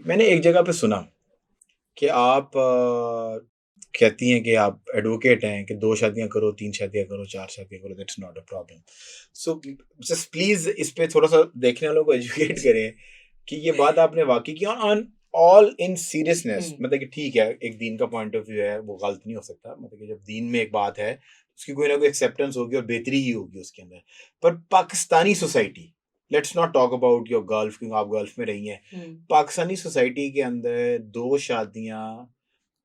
मैंने एक जगह पे सुना कि आप कहती हैं कि आप एडवोकेट हैं कि 2 शादियाँ करो, 3 शादियाँ करो, 4 शादियाँ करो, that's not a problem. So just please इस पे थोड़ा-सा देखने वालों को एजुकेट करें कि ये बात आपने वाक़ई की ऑन ऑल इन सीरियसनेस, मतलब कि ठीक है, एक दीन का पॉइंट ऑफ व्यू है, वो गलत नहीं हो सकता। मतलब कि जब दीन में एक बात है, उसकी कोई ना कोई एक्सेप्टेंस होगी और बेहतरी ही होगी उसके अंदर। पर Pakistani society, let's not talk about your gulf, क्योंकि आप गल्फ में रही हैं। पाकिस्तानी सोसाइटी के अंदर 2 शादियाँ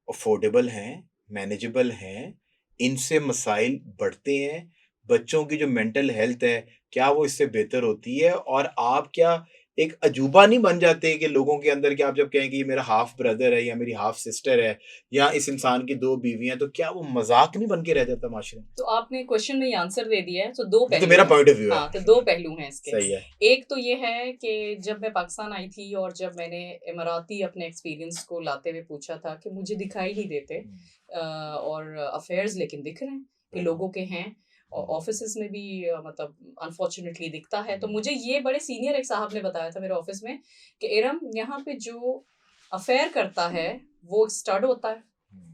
अफोर्डेबल हैं, मैनेजेबल हैं, इनसे मसाइल बढ़ते हैं, बच्चों की जो मेंटल हेल्थ है, क्या वो इससे बेहतर होती है? और आप क्या एक अजूबा नहीं बन जाते कि लोगों के अंदर कि आप जब कहें कि ये मेरा हाफ ब्रदर है या मेरी हाफ सिस्टर है या इस इंसान की 2 बीवियाँ, तो क्या वो मज़ाक नहीं बन के रह जाता माशरे में? तो आपने क्वेश्चन में ही आंसर दे दिया है। तो 2 ये तो पहलू मेरा हैं। पॉइंट ऑफ व्यू है। हाँ, तो 2 पहलू हैं इसके। सही है। एक तो ये है कि जब मैं पाकिस्तान आई थी और जब मैंने इमाराती अपने एक्सपीरियंस को लाते हुए पूछा था कि मुझे दिखाई नहीं देते और अफेयर्स लेकिन दिख रहे हैं कि लोगों के हैं और ऑफिसेज में भी मतलब अनफॉर्चुनेटली दिखता है। तो मुझे ये बड़े सीनियर एक साहब ने बताया था मेरे ऑफिस में कि इरम, यहाँ पे जो अफेयर करता है वो स्टड होता है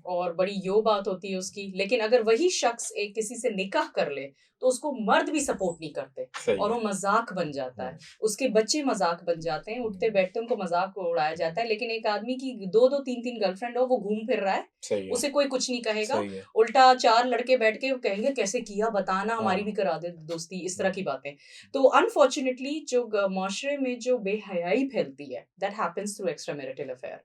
और बड़ी यो बात होती है उसकी, लेकिन अगर वही शख्स एक किसी से निकाह कर ले तो उसको मर्द भी सपोर्ट नहीं करते और वो मजाक बन जाता है, उसके बच्चे मजाक बन जाते हैं, उठते बैठते उनको मजाक उड़ाया जाता है। लेकिन एक आदमी की 2-2 3-3 गर्लफ्रेंड हो, वो घूम फिर रहा है, उसे कोई कुछ नहीं कहेगा, उल्टा 4 लड़के बैठ के कहेंगे कैसे किया बताना, हमारी भी करा दे दोस्ती, इस तरह की बातें। तो अनफॉर्चुनेटली जो माशरे में जो बेहयाई फैलती है, that happens through extra marital affair.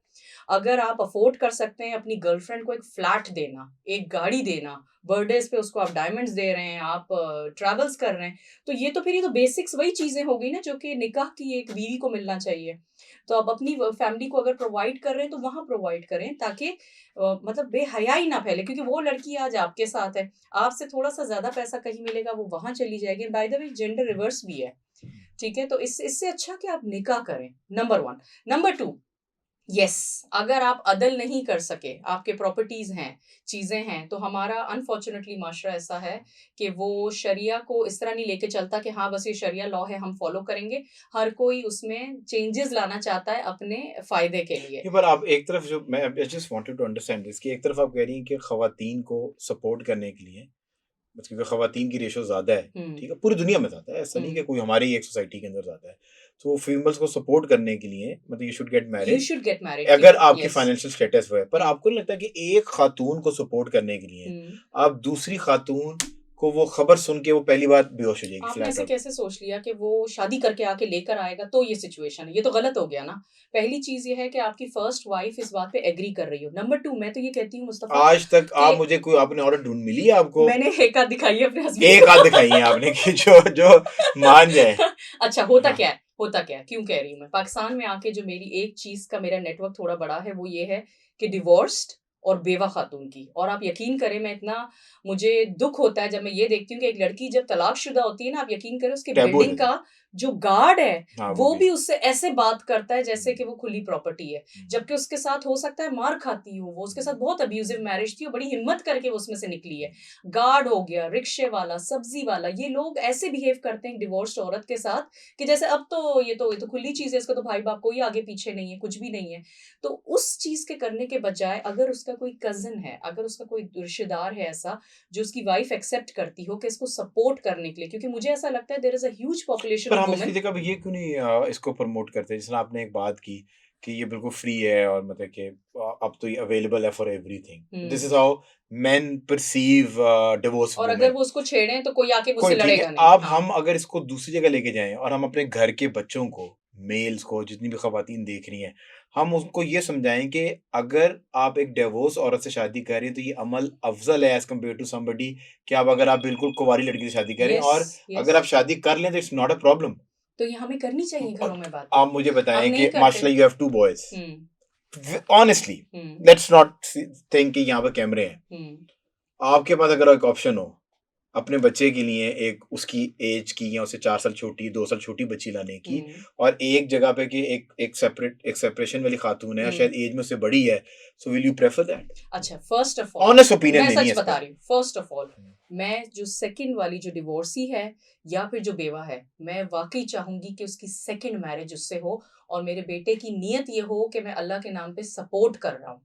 अगर आप अफोर्ड कर सकते हैं अपनी गर्लफ्रेंड को एक फ्लैट देना, एक गाड़ी देना, बर्थडेज पे उसको आप डायमंड्स दे रहे हैं, आप ट्रैवल्स कर रहे हैं, तो ये तो फिर ये तो बेसिक्स वही चीजें हो गई ना जो कि निकाह की एक बीवी को मिलना चाहिए। तो आप अपनी फैमिली को अगर प्रोवाइड कर रहे हैं तो वहां प्रोवाइड करें ताकि मतलब बेहयाई ना फैले, क्योंकि वो लड़की आज आपके साथ है, आपसे थोड़ा सा ज्यादा पैसा कहीं मिलेगा वो वहां चली जाएगी। By the way gender reverse भी है, ठीक है? तो इससे अच्छा कि आप निकाह करें, नंबर 1। नंबर 2, यस, अगर आप अदल नहीं कर सके, आपके प्रॉपर्टीज हैं, चीजें हैं, तो हमारा अनफॉर्चुनेटली माशरा ऐसा है कि वो शरिया को इस तरह नहीं लेके चलता कि हाँ बस ये शरिया लॉ है हम फॉलो करेंगे। हर कोई उसमें चेंजेस लाना चाहता है अपने फायदे के लिए। पर आप एक तरफ जो मैं I just wanted to understand this कि एक तरफ आप कह रही हैं कि खवातीन को सपोर्ट करने के लिए, मतलब क्योंकि खवातीन की रेशो ज़्यादा है, ठीक है? पूरी दुनिया में ज़्यादा है, ऐसा नहीं कि कोई हमारी ही एक सोसाइटी के अंदर ज़्यादा है। तो फीमेल्स को सपोर्ट करने के लिए मतलब यू शुड गेट मैरिड अगर आपकी फाइनेंशियल स्टेटस वो है। पर आपको नहीं लगता कि एक खातून को सपोर्ट करने के लिए आप दूसरी खातून को वो खबर सुन के वो पहली बार बेहोश हो जाएगी? आपने ऐसे कैसे सोच लिया कि वो शादी करके आके लेकर आएगा तो ये सिचुएशन है? ये तो गलत हो गया ना। पहली चीज ये है कि आपकी फर्स्ट वाइफ इस बात पे एग्री कर रही हो। नंबर 2, मैं तो ये कहती हूँ मुस्तफा, आज तक आप मुझे कोई आपने औरत ढूंढ मिली है आपको? मैंने एक आध दिखाई है अपने हस्बैंड, एक आध दिखाई है आपने कि जो जो मान जाए। अच्छा होता क्या है, होता क्या है, क्यों कह रही हूँ मैं, पाकिस्तान में आके जो मेरी एक चीज का मेरा नेटवर्क थोड़ा बड़ा है वो ये है कि डिवोर्स्ड और बेवा खातून की, और आप यकीन करें मैं इतना, मुझे दुख होता है जब मैं ये देखती हूँ कि एक लड़की जब तलाकशुदा होती है ना, आप यकीन करें उसके बिल्डिंग का जो गार्ड है वो भी उससे ऐसे बात करता है जैसे कि वो खुली प्रॉपर्टी है, जबकि उसके साथ हो सकता है मार खाती हो, वो उसके साथ बहुत अब्यूजिव मैरिज थी और बड़ी हिम्मत करके वो उसमें से निकली है। गार्ड हो गया, रिक्शे वाला, सब्जी वाला, ये लोग ऐसे बिहेव करते हैं डिवोर्स्ड औरत के साथ कि जैसे अब तो ये तो खुली चीज है, इसका तो भाई बाप कोई आगे पीछे नहीं है, कुछ भी नहीं है। तो उस चीज के करने के बजाय अगर उसका कोई कजन है, अगर उसका कोई रिश्तेदार है ऐसा जो उसकी वाइफ एक्सेप्ट करती हो कि इसको सपोर्ट करने के लिए, क्योंकि मुझे ऐसा लगता है there is a huge population पर ऑफ हम इसकी वुमेन। जगह ये क्यों नहीं इसको प्रमोट करते? जैसे आपने एक बात की कि ये बिल्कुल फ्री है और मतलब कि अब तो ये अवेलेबल है for everything. This is how main perceive divorce और अगर वुमेन। वो उसको छेड़े तो कोई आके कोई मुझसे ठीक है, लड़ेगा नहीं। अब हाँ। हम अगर इसको दूसरी जगह लेके जाएँ और हम अपने घर के बच्चों को, मेल्स को, जितनी भी ख़वातीन देख रही हैं, हम उनको ये समझाएँ कि अगर आप एक डिवोर्स औरत से शादी कर रहे हैं, तो ये अमल अफ़ज़ल है एज़ कम्पेयर टू समबडी कि आप अगर आप बिल्कुल कुँवारी लड़की से शादी करें यस, और अगर यस। आप शादी कर लें, तो इट्स नॉट अ प्रॉब्लम। तो ये हमें करनी चाहिए घरों में बातें। आप मुझे हम बताएँ नहीं कि करते। माशाल्लाह you have 2 boys. Hmm, honestly, hmm, let's not think कि यहाँ पे कैमरे हैं। हुँ, आपके पास अगर एक ऑप्शन हो अपने बच्चे के लिए एक उसकी एज की या उससे 4 साल छोटी, 2 साल छोटी बच्ची लाने की हुँ, और एक जगह पे कि एक सेपरेशन वाली खातून है, शायद हुँ। एज में उससे बड़ी है, so will you prefer that? अच्छा, first of all honest opinion मैं देनी सच है इस बता पे। रही हूँ, फर्स्ट ऑफ ऑल मैं जो सेकंड वाली जो डिवोर्सी है या फिर जो बेवा है, मैं वाक़ई चाहूँगी कि उसकी सेकंड मैरिज उससे हो और मेरे बेटे की नीयत ये हो कि मैं अल्लाह के नाम पे सपोर्ट कर रहा हूँ,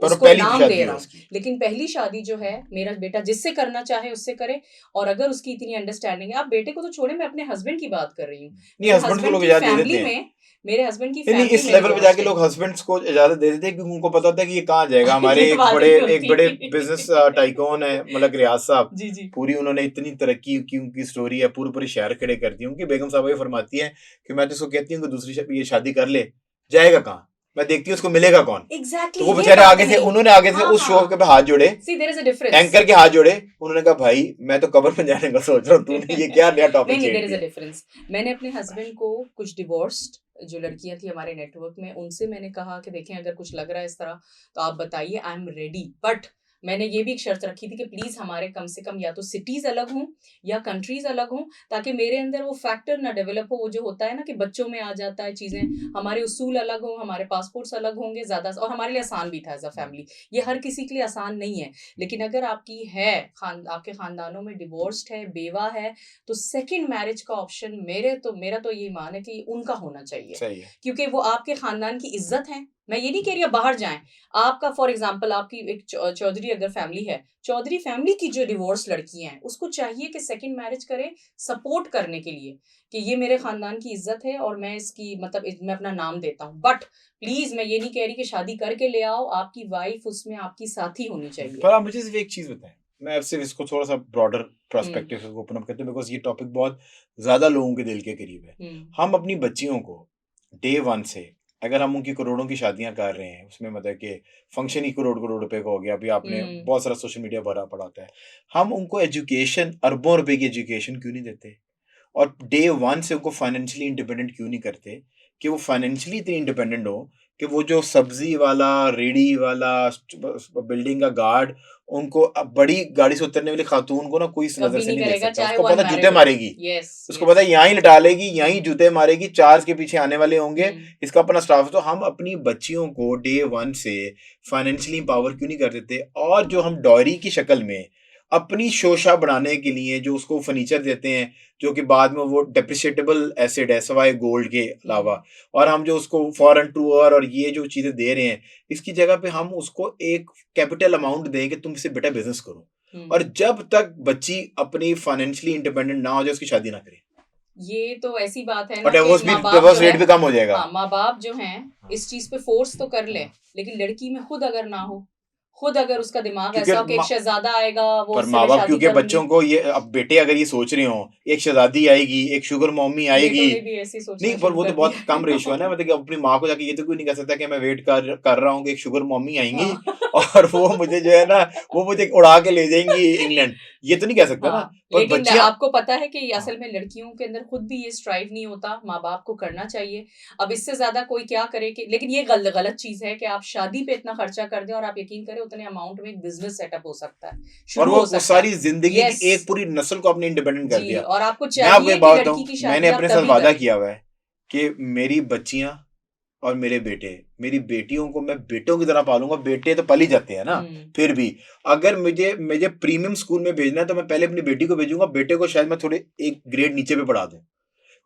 पर उसको पहली नाम शादी दे है रहा हूँ। उसकी। लेकिन पहली शादी जो है, मेरा बेटा जिससे करना चाहे उससे करे, और अगर उसकी इतनी अंडरस्टैंडिंग है, आप बेटे को तो छोड़े, मैं अपने हस्बैंड की बात कर रही हूँ। नहीं, मेरे हस्बैंड को हस्बैंड लोग की इजाजत दे फैमिली देते हैं। में, मेरे हस्बैंड की नहीं, फैमिली इस में लेवल पे जाके डिवोर्स्ड है। लोग हस्बैंड्स को इजाजत दे देते हैं क्योंकि उनको पता होता है कि ये कहाँ जाएगा। हमारे ये एक बात बड़े नहीं एक बड़े होती। बिजनेस टाइकून है मलक रियाज साहब, जी, जी। पूरी उन्होंने इतनी तरक्की की, उनकी स्टोरी है, पूरे पूरे शहर खड़े करती है। उनकी बेगम साहब ये फरमाती है कि मैं तो उसको कहती हूँ कि दूसरी ये शादी कर ले, जाएगा कहाँ, मैं देखती हूँ उसको मिलेगा कौन। एग्जैक्टली, तो वो ये बेचारे बात आगे से, है। उन्होंने आगे से हाँ, उस शो हाँ। पे हाथ जोड़े, See, there is a difference. Anchor के हाथ जोड़े, उन्होंने कहा भाई मैं तो कब्र में जाने का सोच रहा हूँ, तूने ये क्या नया टॉपिक नहीं, छेड़ देयर इज अ दिया। डिफरेंस। मैंने अपने हस्बैंड को कुछ डिवोर्स्ड जो लड़कियां थी हमारे नेटवर्क में, उनसे मैंने कहा कि देखें, अगर कुछ लग रहा है इस तरह तो आप बताइए, आई एम रेडी। बट मैंने ये भी एक शर्त रखी थी कि प्लीज हमारे कम से कम या तो सिटीज अलग हों या कंट्रीज अलग हों, ताकि मेरे अंदर वो फैक्टर ना डेवलप हो, वो जो होता है ना कि बच्चों में आ जाता है चीजें। हमारे उसूल अलग हों, हमारे पासपोर्ट्स अलग होंगे ज्यादा, और हमारे लिए आसान भी था एज अ फैमिली। ये हर किसी के लिए आसान नहीं है, लेकिन अगर आपकी है आपके खानदानों में डिवोर्स्ड है, बेवा है, तो सेकंड मैरिज का ऑप्शन मेरा तो ये मान है कि उनका होना चाहिए। सही है। क्योंकि वो आपके खानदान की इज्जत है। मैं ये नहीं कह रही है बाहर जाएं। आपका फॉर एग्जांपल, आपकी एक चौधरी अगर फैमिली है, चौधरी फैमिली की जो डिवोर्स लड़कियां हैं, उसको चाहिए कि सेकंड मैरिज करे सपोर्ट करने के लिए, कि ये मेरे खानदान की इज्जत है और मैं इसकी मैं अपना नाम देता हूँ। बट प्लीज मैं ये नहीं कह रही कि शादी करके ले आओ, आपकी वाइफ उसमें आपकी साथी होनी चाहिए। पर आप मुझे सिर्फ एक चीज बताएं, मैं सिर्फ इसको थोड़ा सा ब्रॉडर पर्सपेक्टिव से ओपन अप करते हैं, बिकॉज ये टॉपिक बहुत ज्यादा लोगों के दिल के करीब है। हम अपनी बच्चियों को डे वन से, अगर हम उनकी करोड़ों की शादियां कर रहे हैं, उसमें मतलब कि फंक्शन ही करोड़ करोड़ रुपए का हो गया, अभी आपने बहुत सारा सोशल मीडिया भरा पड़ा होता है, हम उनको एजुकेशन, अरबों रुपए की एजुकेशन क्यों नहीं देते, और डे वन से उनको फाइनेंशियली इंडिपेंडेंट क्यों नहीं करते, कि वो फाइनेंशियली इतनी इंडिपेंडेंट हो कि वो जो सब्जी वाला, रेडी वाला, बिल्डिंग का गार्ड, उनको अब बड़ी गाड़ी से उतरने वाली खातून को ना कोई इस नजर कभी से नहीं नहीं देख करेगा, सकता। चाहे उसको वो पता जूते अनमैरिड हो। मारेगी, यस, उसको पता यहाँ ही लटा लेगी, यहीं जूते मारेगी, चार्ज के पीछे आने वाले होंगे, हम्म। इसका अपना स्टाफ। तो हम अपनी बच्चियों को डे वन से फाइनेंशियली पावर क्यों नहीं कर देते, और जो हम डॉयरी की शक्ल में अपनी शोशा बढ़ाने के लिए जो उसको फर्नीचर देते हैं, जो कि बाद में वो डेप्रिशिएटेबल एसिड है सवाए गोल्ड के अलावा, और हम जो उसको फॉरेन टूर और ये जो चीजें दे रहे हैं, इसकी जगह पे हम उसको एक कैपिटल अमाउंट दें कि तुम इससे बेटा बिजनेस करो, और जब तक बच्ची अपनी फाइनेंशियली इंडिपेंडेंट ना हो जाए उसकी शादी ना करे। ये तो ऐसी बात है और ना कि डिवोर्स रेट भी कम हो जाएगा। हाँ, माँ बाप जो हैं इस चीज पे फोर्स तो कर ले, लेकिन लड़की में खुद अगर ना हो, खुद अगर उसका दिमाग क्योंकि ऐसा हो कि एक शहजादा आएगा, वो पर उससे माँ मैं बाप शादी क्योंकि करूंगी। बच्चों को ये, अब बेटे अगर ये सोच रहे हो एक शहजादी आएगी, एक शुगर मम्मी आएगी, बेटों ने भी ऐसी सोचना नहीं पर शुरू वो तो कर बहुत दिया। कम रेशियो है ना, मतलब कि अपनी माँ को जाके ये तो कोई नहीं कह सकता कि मैं वेट कर रहा हूँ कि एक शुगर मम्मी आएंगी और वो मुझे जो है ना, वो मुझे उड़ा के ले जाएंगी इंग्लैंड, ये तो नहीं कह सकता ना। पर लेकिन बच्चियां, आपको पता है कि असल में लड़कियों के अंदर खुद भी ये स्ट्राइव नहीं होता, माँ बाप को करना चाहिए। अब इससे ज्यादा कोई क्या करे कि, लेकिन ये गलत चीज है कि आप शादी पे इतना खर्चा कर दें और आप यकीन करें उतने अमाउंट में एक बिजनेस सेटअप हो सकता है, और शुरू वो हो सकता सारी है। जिंदगी Yes. की एक पूरी नस्ल को आपने इंडिपेंडेंट कर जी, दिया। और आपको मैं आपको चाहिए एक कि बात लड़की बताऊं, की मैंने शादी आप अपने साथ तभी वादा करें। किया हुआ है कि मेरी बच्चियां और मेरे बेटे, मेरी बेटियों को मैं बेटों की तरह पालूंगा। बेटे तो पल ही जाते हैं ना, फिर भी अगर मुझे प्रीमियम स्कूल में भेजना है तो मैं पहले अपनी बेटी को भेजूंगा, बेटे को शायद मैं थोड़े एक ग्रेड नीचे पे पढ़ा दूं,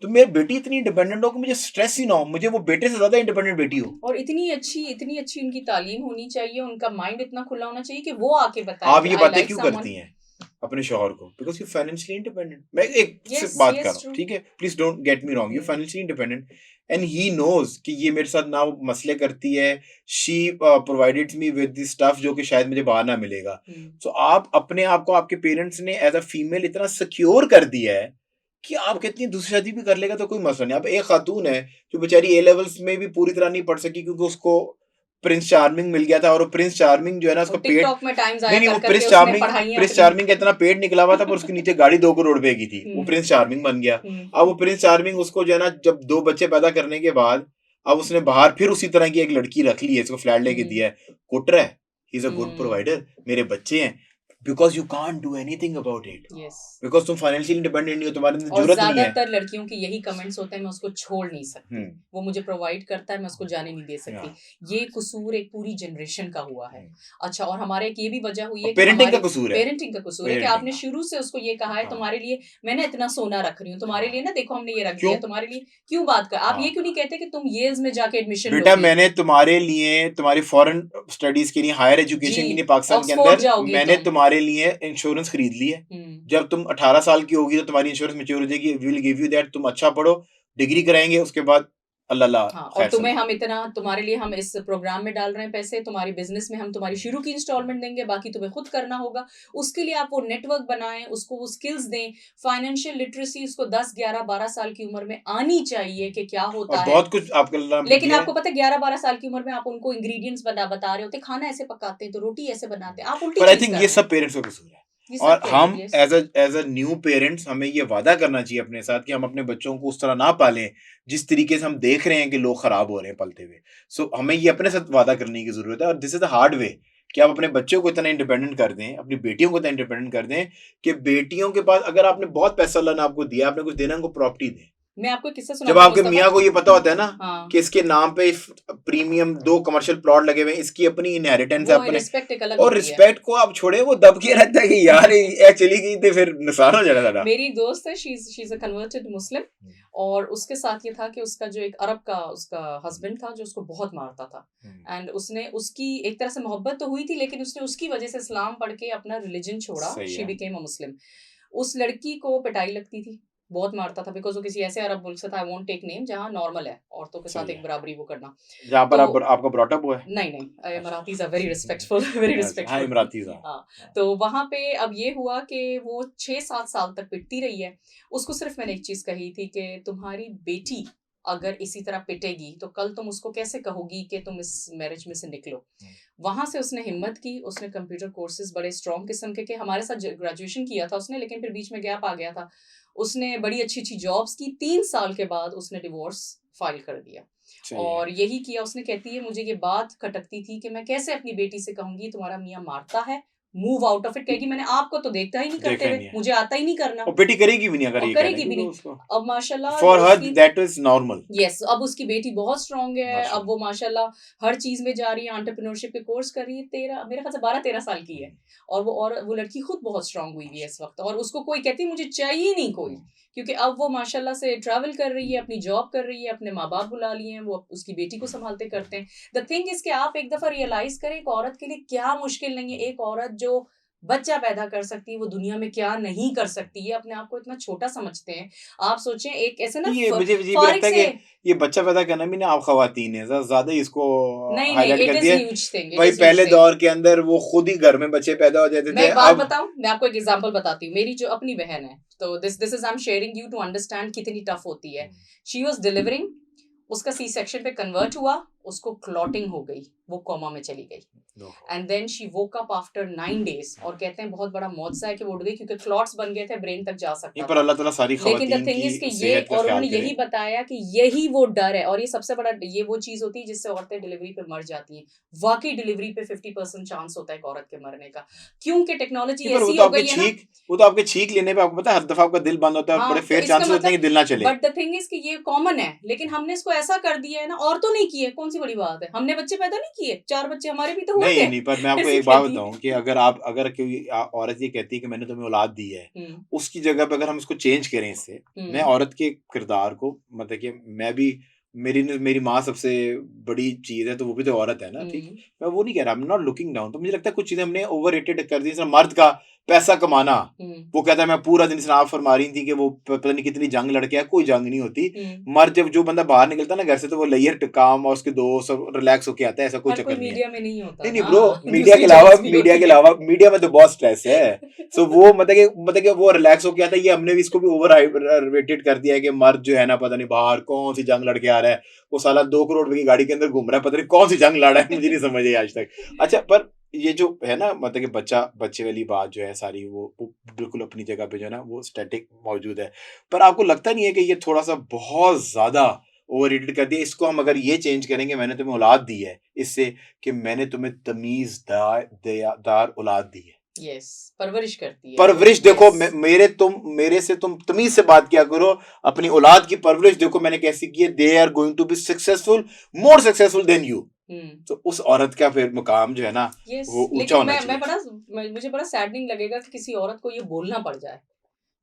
तो मेरी बेटी इतनी इंडिपेंडेंट हो कि मुझे स्ट्रेस ही ना हो, मुझे वो बेटे से ज्यादा इंडिपेंडेंट बेटी हो। और इतनी अच्छी उनकी तालीम होनी चाहिए, उनका माइंड इतना खुला होना चाहिए कि वो आके बताए आप कि ये आई बातें लाइक क्यों समवन। करती हैं अपने शौहर को? Because you financially independent. मैं एक Yes, सिर्फ बात yes, कर रहा हूँ, true. ठीक है, please don't get me wrong, you financially independent and he knows कि ये मेरे साथ ना वो मसले करती है, she provided me with this stuff जो कि शायद मुझे बाहर ना मिलेगा। तो आप अपने आप को, आपके पेरेंट्स ने एज अ फीमेल इतना सिक्योर कर दिया है कि आप कहती हैं दूसरी शादी भी कर लेगा तो कोई मसला नहीं। अब एक खातून है जो बेचारी ए लेवल्स में भी पूरी तरह नहीं पढ़ सकी क्योंकि उसको प्रिंस चार्मिंग मिल गया था, और वो प्रिंस चार्मिंग जो है ना उसका पेट, में टाइम्स नहीं वो प्रिंस चार्मिंग का इतना पेट निकला हुआ था पर उसके नीचे गाड़ी 2 करोड़ रुपए की थी, वो प्रिंस चार्मिंग बन गया। अब वो प्रिंस चार्मिंग उसको जो है ना, जब 2 बच्चे पैदा करने के बाद अब उसने बाहर फिर उसी तरह की एक लड़की रख ली है, इसको फ्लैट लेके दिया है, कोटर है, he is a good provider, मेरे बच्चे हैं, because you can't do anything about it. Yes. Because तुम फाइनेंशियली इंडिपेंडेंट नहीं हो, तुम्हारे अंदर और जरूरत नहीं है. ज्यादातर लड़कियों के यही कमेंट्स होते हैं, मैं उसको छोड़ नहीं सकती, वो मुझे प्रोवाइड करता है, मैं उसको जाने नहीं दे सकती. ये कसूर एक पूरी जनरेशन का हुआ है. अच्छा, और हमारे एक ये भी वजह हुई है, पेरेंटिंग का कसूर है कि आपने शुरू से उसको ये कहा है तुम्हारे लिए मैंने इतना सोना रख रही हूँ, तुम्हारे लिए ना देखो हमने ये रख दिया, तुम्हारे लिए क्यों बात कर, आप ये क्यों नहीं कहते कि तुम येल्स में जाके एडमिशन बेटा मैंने तुम्हारे लिए तुम्हारी फॉरेन स्टडीज के लिए हायर एजुकेशन के लिए पाकिस्तान के अंदर मैंने तुम्हारे लिए इंश्योरेंस खरीद ली है. जब तुम 18 साल की होगी तो तुम्हारी इंश्योरेंस मैच्योर हो जाएगी. We will give you that. तुम अच्छा पढ़ो, डिग्री कराएंगे, उसके बाद अल्लाह. हाँ, और तुम्हें हम इतना, तुम्हारे लिए हम इस प्रोग्राम में डाल रहे हैं पैसे, तुम्हारी बिजनेस में हम तुम्हारी शुरू की इंस्टॉलमेंट देंगे, बाकी तुम्हें खुद करना होगा. उसके लिए आप वो नेटवर्क बनाएं, उसको वो स्किल्स दें. फाइनेंशियल लिटरेसी उसको 10, 11, 12 साल की उम्र में आनी चाहिए कि क्या होता है. बहुत कुछ आपको, लेकिन आपको पता है 11, 12 साल की उम्र में आप उनको इंग्रेडिएंट्स बता रहे होते, खाना ऐसे पकाते हैं तो रोटी ऐसे बनाते हैं, आप उल्टी. आई थिंक ये सब पेरेंट्स का कसूर है. और हम एज अ न्यू पेरेंट्स हमें ये वादा करना चाहिए अपने साथ कि हम अपने बच्चों को उस तरह ना पालें जिस तरीके से हम देख रहे हैं कि लोग खराब हो रहे हैं पलते हुए. सो हमें ये अपने साथ वादा करने की जरूरत है. और this is the hard way कि आप अपने बच्चों को इतना इंडिपेंडेंट कर दें, अपनी बेटियों को इतना इंडिपेंडेंट कर दें कि बेटियों के पास अगर आपने बहुत पैसा अल्लाह ने आपको दिया, आपने कुछ देना, उनको प्रॉपर्टी दें. मैं आपको किस्सा जब आपके मियाँ को ये पता होता है ना कि इसके नाम पे प्रीमियम 2 कमर्शियल प्लॉट लगे हुए हैं, इसकी अपनी इनहेरिटेंस है, अपने और रिस्पेक्ट को आप छोड़े, वो दब के रहता है कि यार ये चली गई तो फिर नुकसान हो जाएगा. मेरी दोस्त है, शी इज अ कन्वर्टेड मुस्लिम, और उसके साथ ये था कि उसका जो एक अरब का उसका हस्बैंड था जो उसको बहुत मारता था. एंड उसने उसकी एक तरह से मोहब्बत तो हुई थी, लेकिन उसने उसकी वजह से इस्लाम पढ़ के अपना रिलीजन छोड़ा. शी बिकेम अ मुस्लिम. उस लड़की को पिटाई लगती थी, बहुत मारता था, बिकॉज वो किसी ऐसे अरब मुल्क से था, आई वोंट टेक नेम, जहाँ नॉर्मल है औरतों के साथ एक बराबरी वो करना, जहाँ पर आपका ब्रॉट अप हुआ है. नहीं, Emiratis are very respectful, very respectful. Emiratis. तो वहां पे अब ये हुआ कि वो 6-7 साल तक पिटती रही है. उसको सिर्फ मैंने एक चीज कही थी कि तुम्हारी बेटी अगर इसी तरह पिटेगी तो कल तुम उसको कैसे कहोगी कि तुम इस मैरिज में से निकलो. वहां से उसने हिम्मत की, उसने कंप्यूटर कोर्सेज बड़े स्ट्रॉन्ग किस्म के हमारे साथ ग्रेजुएशन किया था उसने, लेकिन फिर बीच में गैप आ गया था. उसने बड़ी अच्छी अच्छी जॉब्स की. 3 साल के बाद उसने डिवोर्स फाइल कर दिया. और यही किया उसने. कहती है मुझे ये बात खटकती थी कि मैं कैसे अपनी बेटी से कहूंगी तुम्हारा मियाँ मारता है, मूव आउट ऑफ इट. कहेगी मैंने आपको तो देखता ही नहीं करते हुए, मुझे आता ही नहीं करना. और बेटी करेगी भी नहीं, अगर ये करेगी भी नहीं. अब माशाल्लाह for her that is normal. Yes, अब उसकी बेटी बहुत स्ट्रांग है. अब वो माशाल्लाह हर चीज में जा रही है, एंटरप्रेन्योरशिप के कोर्स कर रही है. मेरे ख्याल से 12-13 साल की है. और वो लड़की खुद बहुत स्ट्रांग हुई हुई है इस वक्त. और उसको कोई कहती मुझे चाहिए नहीं कोई, क्योंकि अब वो माशाल्लाह से ट्रैवल कर रही है, अपनी जॉब कर रही है, अपने माँ बाप बुला लिए हैं, वो उसकी बेटी को संभालते करते हैं. द थिंग इज कि आप एक दफा रियलाइज करें एक औरत के लिए क्या मुश्किल नहीं है. एक औरत जो बच्चा पैदा कर सकती है वो दुनिया में क्या नहीं कर सकती है. अपने आप को इतना छोटा समझते हैं. आप सोचें एक ऐसे ना, ये मुझे लगता है कि ये बच्चा पैदा करना भी ना आप खवातीन है ज्यादा इसको हाईलाइट कर दिया. भाई पहले दौर के अंदर वो खुद ही घर में बच्चे पैदा हो जाते थे. मैं बात बताऊं, मैं आपको एक एग्जांपल बताती हूँ. मेरी जो अपनी बहन है, तो this is I am sharing you to understand कितनी टफ होती है. शी वाज डिलीवरिंग, उसका सी सेक्शन पे कन्वर्ट हुआ, उसको क्लॉटिंग हो गई, वो कोमा में चली गई. And then she woke up after 9 days. और कहते हैं बहुत बड़ा मौजज़ा है कि वो उड़ गई, क्योंकि क्लॉट्स बन गए थे, ब्रेन तक जा सकता था. अल्लाह ताला सारी लेकिन द थिंग इज कि ये, और उन्होंने यही बताया कि यही वो डर है. और ये सबसे बड़ा ये वो चीज होती है जिससे औरतें डिलीवरी पे मर जाती हैं. वाकई डिलीवरी पे 50% चांस होता है एक औरत के मरने का, क्योंकि टेक्नोलॉजी ऐसी हो गई है ना. वो तो आपके छींक लेने पे आपको पता है हर दफा आपका दिल बंद होता है. बड़े फेयर चांसेस होते हैं कि दिल ना चले. बट द थिंग इज कि ये कॉमन है, लेकिन हमने इसको ऐसा कर दिया है ना. औरतों ने किया, कौन सी बड़ी बात है, हमने बच्चे पैदा नहीं किए, 4 बच्चे हमारे भी तो हुए थे. नहीं, पर मैं आपको एक बात बताऊं कि अगर कोई औरत ये कहती है कि मैंने तुम्हें औलाद दी है, उसकी जगह पे अगर हम इसको चेंज करें इससे, मैं औरत के किरदार को, मतलब कि मैं भी, मेरी माँ सबसे बड़ी चीज है, तो वो भी तो औरत है ना. ठीक, मैं वो नहीं कह रहा, I am not looking down. तो मुझे लगता है कुछ चीजें हमने ओवररेटेड कर दी. मर्द का पैसा कमाना, वो कहता है मैं पूरा दिन शराब फरमा रही थी कि वो पता नहीं कितनी जंग लड़के है. कोई जंग नहीं होती. मर्द जब जो बंदा बाहर निकलता है ना घर से, तो वो लेयर काम और उसके दोस्त रिलैक्स होके आता है. ऐसा कोई चक्कर नहीं है. नहीं होता. नहीं ब्रो, मीडिया के अलावा मीडिया में तो बहुत स्ट्रेस है. सो वो मतलब कि वो रिलैक्स होके आता है. ये हमने भी इसको भी ओवर रेटेड कर दिया है कि मर्द जो है ना, पता नहीं बाहर कौन सी जंग लड़के आ रहा है, वो साला 2 करोड़ रुपए की गाड़ी के अंदर घूम रहा है, पता नहीं कौन सी जंग लड़ा है, मुझे नहीं समझ आई आज तक. अच्छा, पर ये जो है ना, मतलब कि बच्चे वाली बात जो है सारी, वो बिल्कुल अपनी जगह पे जो है ना वो स्टैटिक मौजूद है. पर आपको लगता नहीं है कि ये थोड़ा सा बहुत ज्यादा ओवररेटेड कर दिया? इसको हम अगर ये चेंज करेंगे, मैंने तुम्हें औलाद दी है, इससे कि मैंने तुम्हें तमीज़दार औलाद दी है. यस, परवरिश करती है परवरिश वो, देखो, यस। मेरे से तुम तमीज से बात किया करो। अपनी औलाद की परवरिश देखो मैंने कैसी की है। They are going to be successful, more successful than you. तो उस औरत का फिर मुकाम जो है ना यस, वो ऊंचा लेकिन होना मैं चाहिए। मुझे बड़ा सैडनिंग लगेगा कि किसी औरत को ये बोलना पड़ जाए।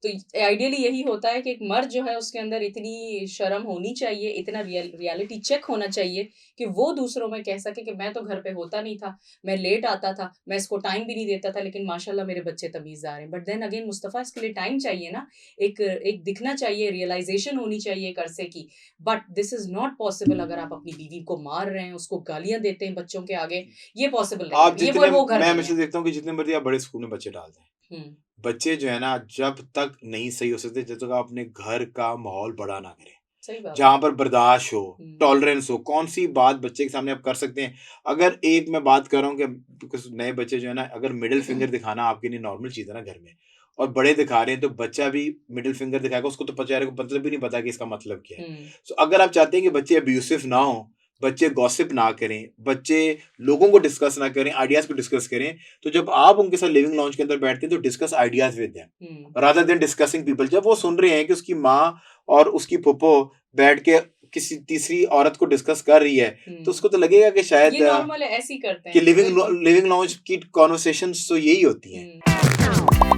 तो आइडियली यही होता है कि एक मर्द जो है उसके अंदर इतनी शर्म होनी चाहिए, इतना रियलिटी चेक होना चाहिए कि वो दूसरों में कह सके कि मैं तो घर पे होता नहीं था, मैं लेट आता था, मैं इसको टाइम भी नहीं देता था, लेकिन माशाल्लाह मेरे बच्चे तमीज़दार हैं। बट देन अगेन मुस्तफ़ा, इसके लिए टाइम चाहिए ना, एक दिखना चाहिए, रियलाइजेशन होनी चाहिए एक अरसे की। But this is not possible अगर आप अपनी बीवी को मार रहे हैं, उसको गालियां देते हैं बच्चों के आगे, ये पॉसिबल नहीं आप है, ये जितने, वो घर मैं नहीं हमेशा है। देखता हूँ कि जितने मर्जी आप बड़े स्कूल में बच्चे डाल दें, हम्म, बच्चे जो है ना जब तक नहीं सही हो सकते जब तक आप अपने घर का माहौल बड़ा ना करें, सही बात है। जहां पर बर्दाश्त हो, हम्म, टॉलरेंस हो। कौन सी बात बच्चे के सामने आप कर सकते हैं? अगर एक मैं बात कर रहा हूँ कि कुछ नए बच्चे जो है ना, अगर मिडिल फिंगर दिखाना आपके लिए नॉर्मल चीज है ना घर में, और बड़े दिखा रहे हैं तो बच्चा भी मिडिल फिंगर दिखाएगा, उसको तो बेचारे को मतलब भी नहीं पता कि इसका मतलब क्या है। हम्म, सो अगर आप चाहते हैं कि बच्चे अब्यूसिव ना हो, बच्चे गॉसिप ना करें, बच्चे लोगों को डिस्कस ना करें, आइडियाज को डिस्कस करें, तो जब आप उनके साथ लिविंग लॉन्च के अंदर बैठते हैं तो discuss ideas with them rather than discussing people. जब वो सुन रहे हैं कि उसकी माँ और उसकी फुप्पो बैठ के किसी तीसरी औरत को डिस्कस कर रही है, तो उसको तो लगेगा कि शायद ये नॉर्मल है, ऐसे ही करते कि हैं, बिल्कुल। लिविंग लॉन्च की कॉन्वर्सेशंस तो यही होती हैं।